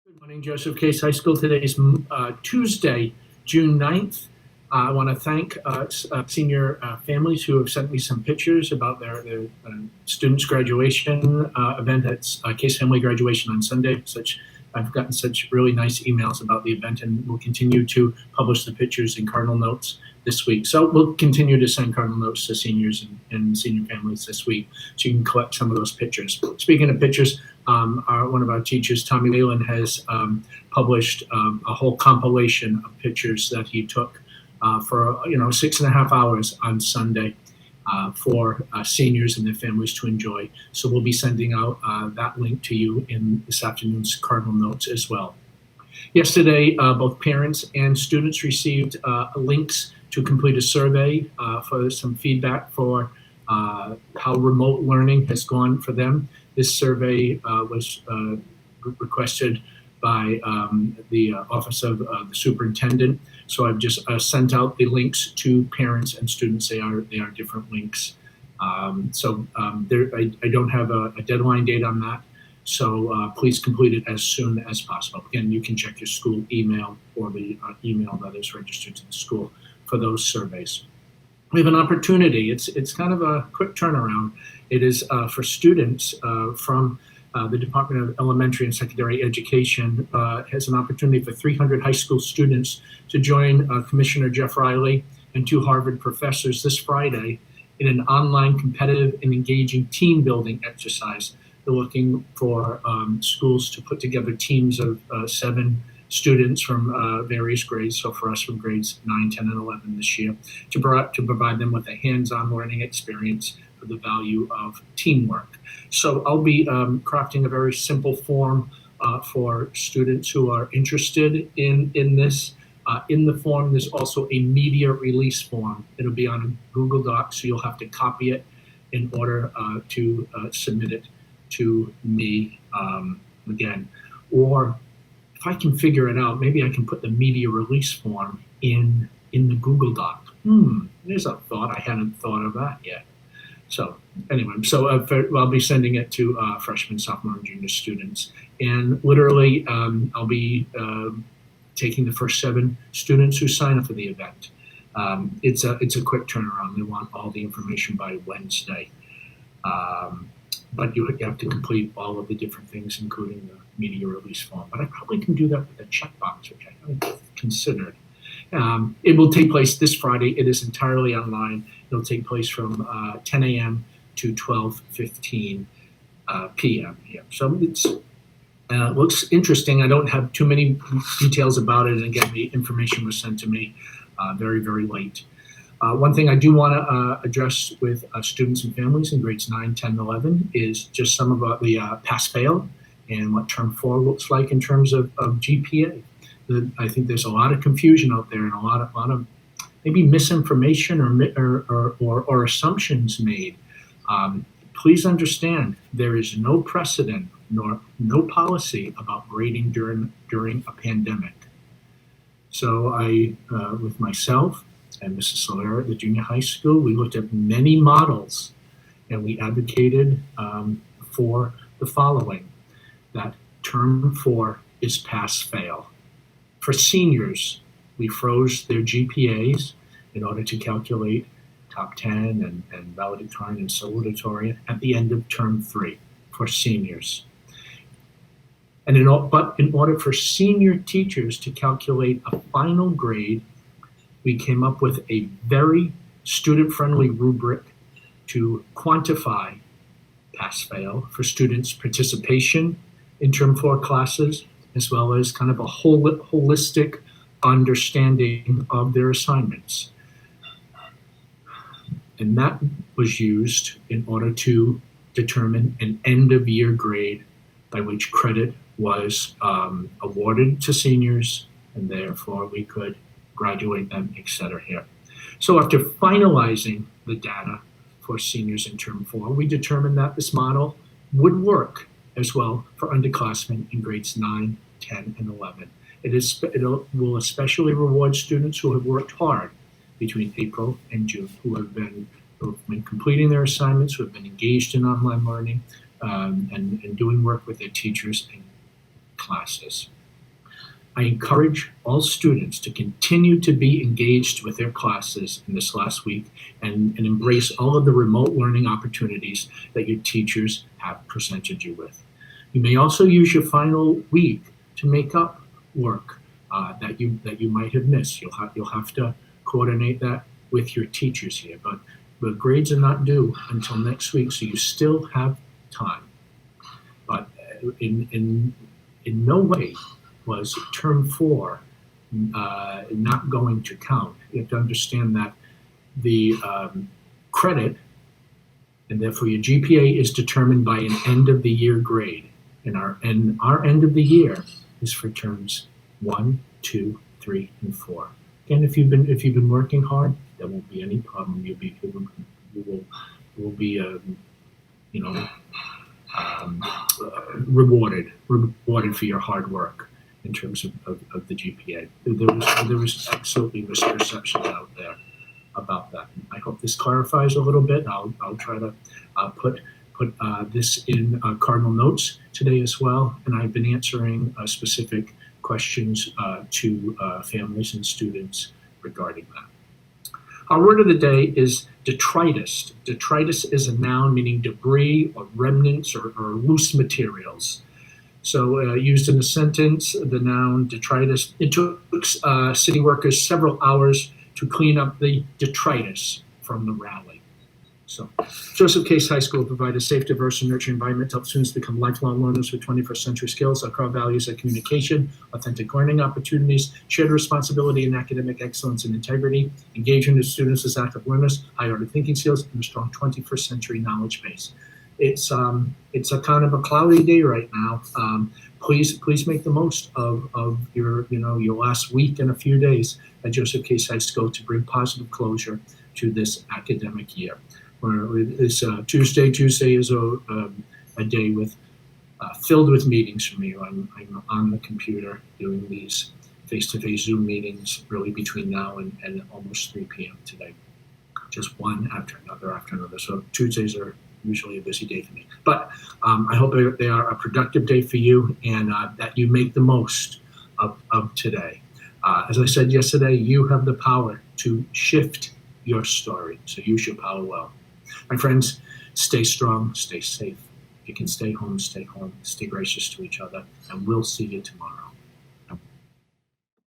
Good morning, JCHS High School. Today is Tuesday, June 9th. I want to thank senior families who have sent me some pictures about their students' graduation event at Case Family Graduation on Sunday. I've gotten such really nice emails about the event, and we'll continue to publish the pictures in Cardinal Notes this week. So we'll continue to send Cardinal Notes to seniors and senior families this week, so you can collect some of those pictures. Speaking of pictures, one of our teachers, Tommy Leyland, has published a whole compilation of pictures that he took for 6.5 hours on Sunday for seniors and their families to enjoy. So we'll be sending out that link to you in this afternoon's Cardinal Notes as well. Yesterday, both parents and students received links to complete a survey for some feedback for how remote learning has gone for them. This survey was requested by the Office of the Superintendent. So I've just sent out the links to parents and students. They are different links. I don't have a deadline date on that. So please complete it as soon as possible. Again, you can check your school email or the email that is registered to the school for those surveys. We have an opportunity. It's kind of a quick turnaround. It is for students from the Department of Elementary and Secondary Education. Has an opportunity for 300 high school students to join Commissioner Jeff Riley and 2 Harvard professors this Friday in an online competitive and engaging team building exercise. They're looking for schools to put together teams of 7 students from various grades, so for us from grades 9, 10, and 11 this year, to provide them with a hands-on learning experience for the value of teamwork. So I'll be crafting a very simple form for students who are interested in this. In the form, there's also a media release form. It'll be on a Google Doc, so you'll have to copy it in order to submit it to me again. Or if I can figure it out, maybe I can put the media release form in the Google Doc. There's a thought. I hadn't thought of that yet. So anyway, I'll be sending it to freshman, sophomore, and junior students. And literally, I'll be taking the first 7 students who sign up for the event. It's a quick turnaround. They want all the information by Wednesday. But you have to complete all of the different things, including the media release form. But I probably can do that with a checkbox, which I haven't considered. It will take place this Friday. It is entirely online. It'll take place from 10 a.m. to 12:15 p.m. here. So it looks interesting. I don't have too many details about it. And again, the information was sent to me very, very late. One thing I do want to address with students and families in grades 9, 10, and 11 is just some of the pass-fail and what Term 4 looks like in terms of GPA. I think there's a lot of confusion out there and a lot of maybe misinformation or assumptions made. Please understand there is no precedent nor no policy about grading during a pandemic. So with myself and Mrs. Solera at the junior high school, we looked at many models and we advocated for the following, that Term 4 is pass-fail. For seniors, we froze their GPAs in order to calculate top 10 and valedictorian and salutatorian at the end of Term 3 for seniors. But in order for senior teachers to calculate a final grade, we came up with a very student-friendly rubric to quantify pass-fail for students' participation in Term 4 classes, as well as kind of a holistic understanding of their assignments. And that was used in order to determine an end-of-year grade by which credit was awarded to seniors, and therefore we could graduate them, etc. here. So after finalizing the data for seniors in Term 4, we determined that this model would work as well for underclassmen in grades 9, 10, and 11. It will especially reward students who have worked hard between April and June, who have been completing their assignments, who have been engaged in online learning, and doing work with their teachers and classes. I encourage all students to continue to be engaged with their classes in this last week and embrace all of the remote learning opportunities that your teachers have presented you with. You may also use your final week to make up work that you might have missed. You'll have to coordinate that with your teachers here, but the grades are not due until next week, so you still have time. But in no way was term 4 not going to count. You have to understand that the credit, and therefore your GPA, is determined by an end of the year grade. And our end of the year is for terms 1, 2, 3, and 4. Again, if you've been working hard, there won't be any problem. You will be rewarded for your hard work in terms of the GPA. There was absolutely misperception out there about that. I hope this clarifies a little bit. I'll try to put this in Cardinal Notes today as well, and I've been answering specific questions to families and students regarding that. Our word of the day is detritus. Detritus is a noun meaning debris or remnants or loose materials. So used in a sentence, the noun detritus: it took city workers several hours to clean up the detritus from the rally. So Joseph Case High School provides a safe, diverse, and nurturing environment to help students become lifelong learners with 21st century skills. Our core values are communication, authentic learning opportunities, shared responsibility and academic excellence and integrity, engagement of students as active learners, high-order thinking skills, and a strong 21st century knowledge base. It's a kind of a cloudy day right now. Please make the most of your last week and a few days at Joseph Case High School to bring positive closure to this academic year. It's Tuesday. Tuesday is a day with filled with meetings for me. I'm on the computer doing these face-to-face Zoom meetings really between now and almost 3 p.m. today. Just one after another. So Tuesdays are usually a busy day for me. But I hope they are a productive day for you, and that you make the most of today. As I said yesterday, you have the power to shift your story. So use your power well. My friends, stay strong, stay safe. If you can stay home, stay gracious to each other, and we'll see you tomorrow.